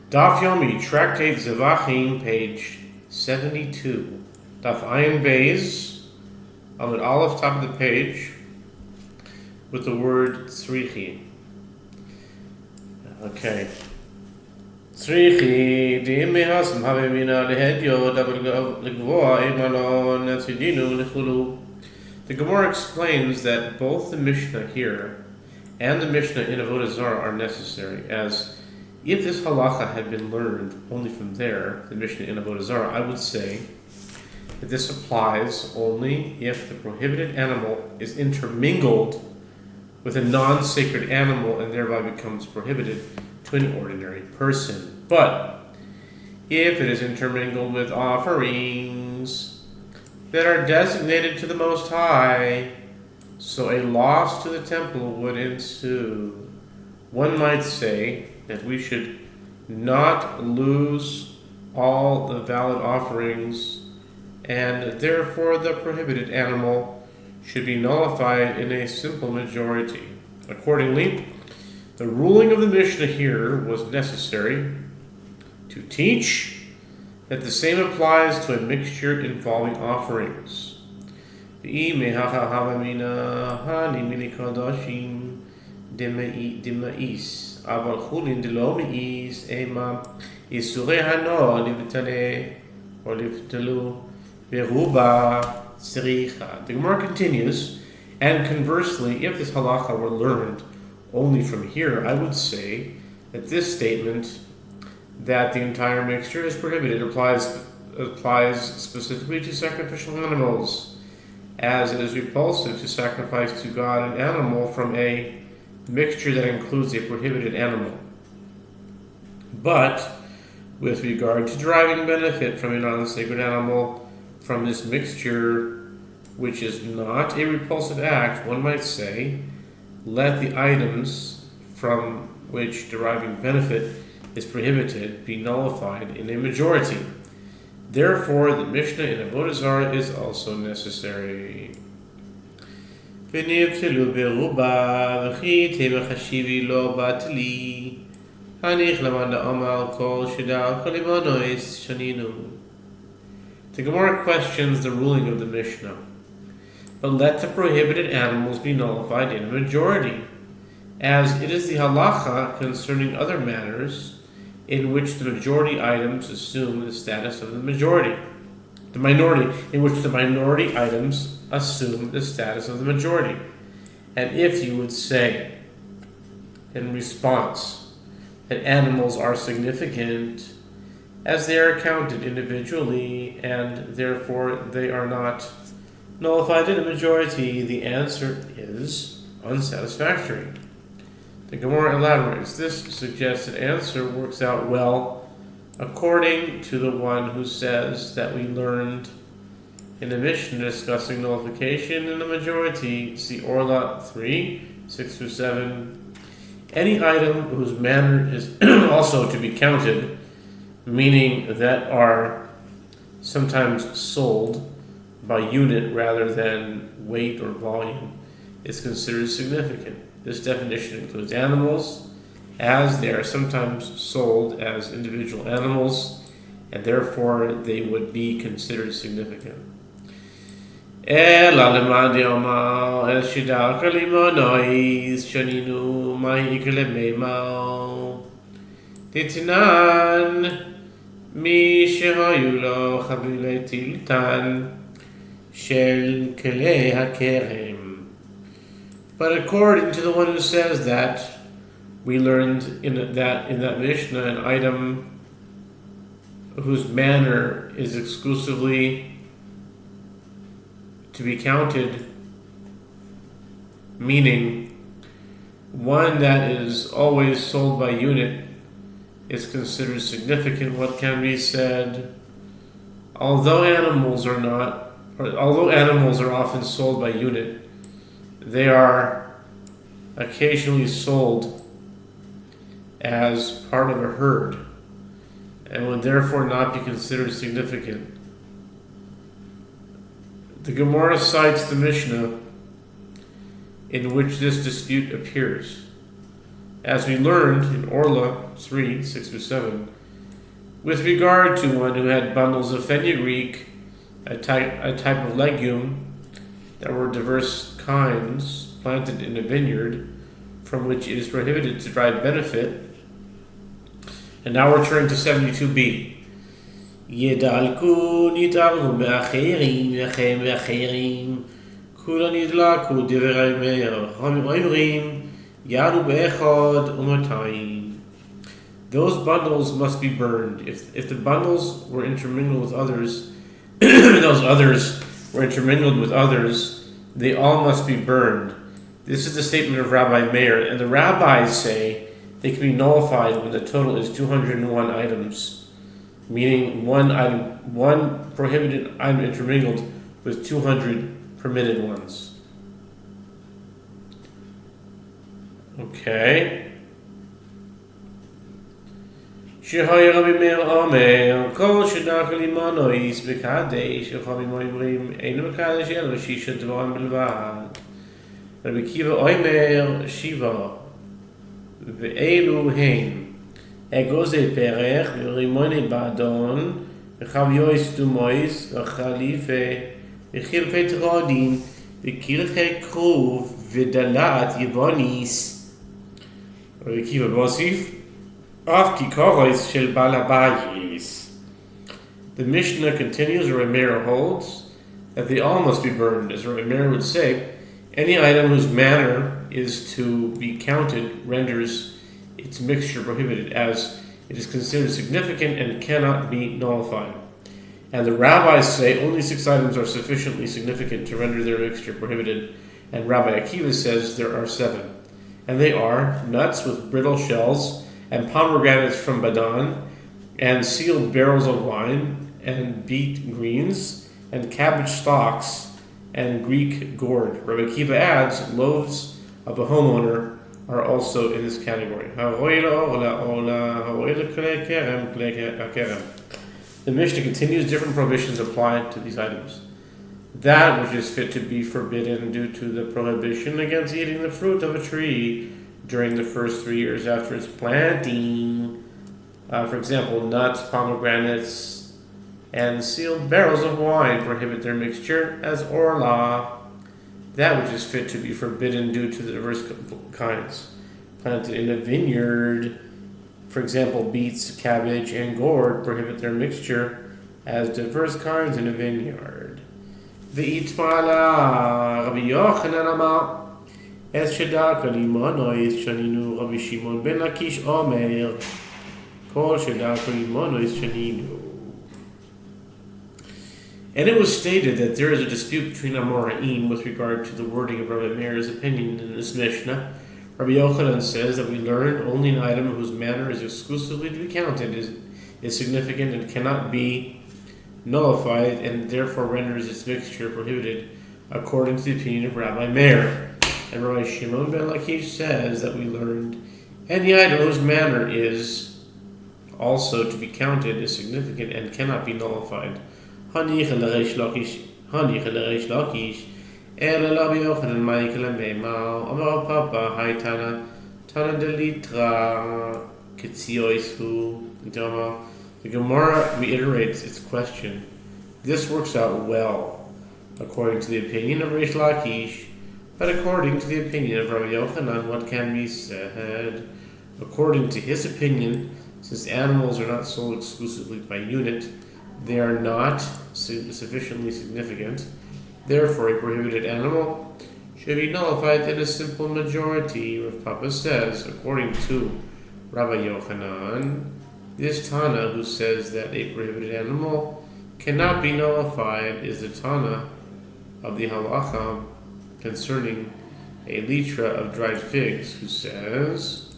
Daf Yomi, Tractate Zevachim, page 72. Daf Ayin Beis, Amud Aleph, top of the page, with the word tzrichi. Okay. Tzrichi, di'im mehasam havemina lehedyo, davar legvoa, imalon, netzidinu, nechulu. The Gemara explains that both the Mishnah here and the Mishnah in Avodah Zarah are necessary, as if this halacha had been learned only from there, the Mishnah in Avodah Zarah, I would say that this applies only if the prohibited animal is intermingled with a non-sacred animal and thereby becomes prohibited to an ordinary person. But if it is intermingled with offerings that are designated to the Most High, so a loss to the temple would ensue. One might say that we should not lose all the valid offerings, and therefore the prohibited animal should be nullified in a simple majority. Accordingly, the ruling of the Mishnah here was necessary to teach that the same applies to a mixture involving offerings. The Gemara continues, and conversely, if this halacha were learned only from here, I would say that this statement that the entire mixture is prohibited applies specifically to sacrificial animals, as it is repulsive to sacrifice to God an animal from a mixture that includes a prohibited animal. But with regard to deriving benefit from a non-sacred animal from this mixture, which is not a repulsive act, one might say, let the items from which deriving benefit is prohibited be nullified in a majority. Therefore, the Mishnah in Avodah Zarah is also necessary. ונבטלו ברובה, וכי טבח השיבי לא בטלי, הניח למד אמר כל שדע כל לימונויס שנינו. The Gemara questions the ruling of the Mishnah, but let the prohibited animals be nullified in a majority, as it is the halacha concerning other matters in which the majority items assume the status of the minority, in which the minority items assume the status of the majority. And if you would say, in response, that animals are significant as they are counted individually and therefore they are not nullified in a majority, the answer is unsatisfactory. The Gemara elaborates. This suggested answer works out well according to the one who says that we learned in the Mishnah discussing nullification in the majority, see Orla 3, 6-7. Any item whose manner is also to be counted, meaning that are sometimes sold by unit rather than weight or volume, is considered significant. This definition includes animals, as they are sometimes sold as individual animals, and therefore they would be considered significant. אלא למד יאמר אל שידר כלימונויס שנינו מהי כלמימר דתנן מי שהיו לו חבילי טילטן של כלי הכרם. But according to the one who says that, we learned in that Mishnah an item whose manner is exclusively to be counted, meaning one that is always sold by unit is considered significant. What can be said? Although animals are often sold by unit, they are occasionally sold as part of a herd and would therefore not be considered significant. The Gemara cites the Mishnah in which this dispute appears. As we learned in Orla 3, 6-7, with regard to one who had bundles of fenugreek, a type of legume that were diverse kinds planted in a vineyard, from which it is prohibited to derive benefit. And now we're turning to 72b. Yedalku nitalhu me'acherim yachem me'acherim kula nidlaku divrei me'er hamimrim yadu be'echad umatayim. Those bundles must be burned. If the bundles were intermingled with others, those others were intermingled with others, they all must be burned. This is the statement of Rabbi Meir, and the rabbis say they can be nullified when the total is 201 items, meaning one prohibited item intermingled with 200 permitted ones. Okay. Shehoy Rabbi Meir Omer, Kol Shadach Limonois Bekadesh, Yechavim Oimrim, Ein Bekadesh El Shisha Dvorim Bilvad. Rabbi Kiva Omer Shiva, Ve'elu Hein, Egoze Perech, Rimone Badon, Vechaviois Dumois, Vechalife, Vechilfe Trodin, Vechilche Kruv, Vidalat Yevonis. Rabbi Kiva Bosif, Af Kikoros Shel Balabayis. The Mishnah continues, Rabbi Meir holds that they all must be burned. As Rabbi Meir would say, any item whose manner is to be counted renders its mixture prohibited, as it is considered significant and cannot be nullified. And the rabbis say only 6 items are sufficiently significant to render their mixture prohibited, and Rabbi Akiva says there are 7. And they are nuts with brittle shells, and pomegranates from Badan, and sealed barrels of wine, and beet greens, and cabbage stalks, and Greek gourd. Rabbi Akiva adds, loaves of a homeowner are also in this category. The Mishnah continues, different prohibitions apply to these items. That which is fit to be forbidden due to the prohibition against eating the fruit of a tree during the first 3 years after its planting. For example, nuts, pomegranates, and sealed barrels of wine prohibit their mixture as orla. That which is fit to be forbidden due to the diverse kinds planted in a vineyard, for example, beets, cabbage, and gourd, prohibit their mixture as diverse kinds in a vineyard. V'itmala Rabbi Yochanan amar es shedaka limono is shaninu Rabbi Shimon ben Lakish omer kol shedaka limono is shaninu. And it was stated that there is a dispute between Amoraim with regard to the wording of Rabbi Meir's opinion in this Mishnah. Rabbi Yochanan says that we learn only an item whose manner is exclusively to be counted is significant and cannot be nullified, and therefore renders its mixture prohibited, according to the opinion of Rabbi Meir. And Rabbi Shimon ben Lakish says that we learned any item whose manner is also to be counted is significant and cannot be nullified. Hanich l'reish Lakish, Ela Rabbi Yochanan Ma'ikla Meimar, Amar Papa, Hai Tana Delitra, Ketzioisu, Dama. The Gemara reiterates its question. This works out well, according to the opinion of Reish Lakish, but according to the opinion of Rabbi Yochanan, what can be said? According to his opinion, since animals are not sold exclusively by unit, they are not sufficiently significant. Therefore, a prohibited animal should be nullified in a simple majority. Rav Papa says, according to Rabbi Yochanan, this Tana who says that a prohibited animal cannot be nullified is the Tana of the halacha concerning a litra of dried figs, who says